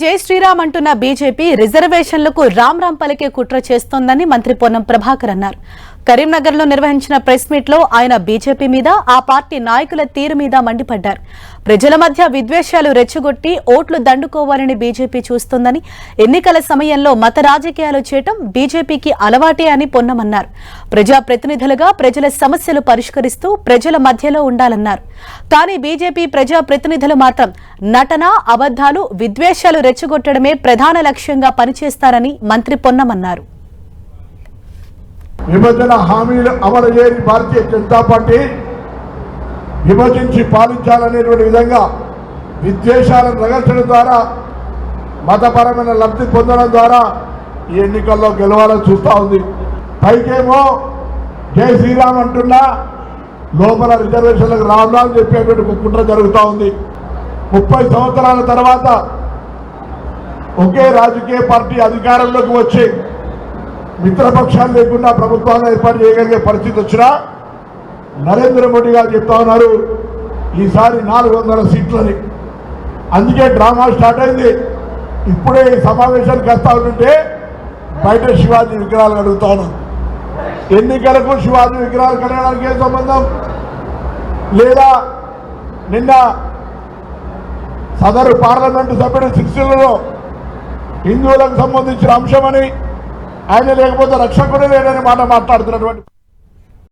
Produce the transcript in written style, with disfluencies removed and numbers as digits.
జై శ్రీరామ్ అంటున్న బీజేపీ రిజర్వేషన్లకు రామ్ రామ్ పలికే కుట్ర చేస్తోందని మంత్రి పొన్నం ప్రభాకర్ అన్నారు. కరీంనగర్లో నిర్వహించిన ప్రెస్ మీట్లో ఆయన బీజేపీ మీద, ఆ పార్టీ నాయకుల తీరు మీద మండిపడ్డారు. ప్రజల మధ్య విద్వేషాలు రెచ్చగొట్టి ఓట్లు దండుకోవాలని బీజేపీ చూస్తోందని, ఎన్నికల సమయంలో మత రాజకీయాలు చేయటం బీజేపీకి అలవాటే అని పొన్నం అన్నారు. ప్రజాప్రతినిధులుగా ప్రజల సమస్యలు పరిష్కరిస్తూ ప్రజల మధ్యలో ఉండాలన్నారు. కానీ బీజేపీ ప్రజాప్రతినిధులు మాత్రం నటన, అబద్దాలు, విద్వేషాలు రెచ్చగొట్టడమే ప్రధాన లక్ష్యంగా పనిచేస్తారని మంత్రి పొన్నం అన్నారు. విభజన హామీలు అమలు చేయని భారతీయ జనతా పార్టీ విభజించి పాలించాలనేటువంటి విధంగా విద్వేషాలను రగల్చడం ద్వారా, మతపరమైన లబ్ధి పొందడం ద్వారా ఈ ఎన్నికల్లో గెలవాలని చూస్తూ ఉంది. పైకేమో జై శ్రీరామ్ అంటున్నా లోపల రిజర్వేషన్లకు రావాలని చెప్పేటువంటి కుట్ర జరుగుతూ ఉంది. 30 సంవత్సరాల తర్వాత ఒకే రాజకీయ పార్టీ అధికారంలోకి వచ్చి మిత్రపక్షాలు లేకుండా ప్రభుత్వాన్ని ఏర్పాటు చేయగలిగే పరిస్థితి వచ్చినా నరేంద్ర మోడీ గారు చెప్తా ఉన్నారు ఈసారి 400 సీట్లని. అందుకే డ్రామా స్టార్ట్ అయింది. ఇప్పుడే ఈ సమావేశానికి వస్తా ఉంటుంటే బయట శివాజీ విగ్రహాలు అడుగుతా ఉన్నాం. ఎన్నికలకు శివాజీ విగ్రహాలు కడగడానికి ఏ సంబంధం లేదా? నిన్న సదరు పార్లమెంటు సభ్యుడు శిక్షణలో హిందువులకు సంబంధించిన అంశమని, ఆయన లేకపోతే రక్షకుడు లేడని మాట మాట్లాడుతున్నటువంటి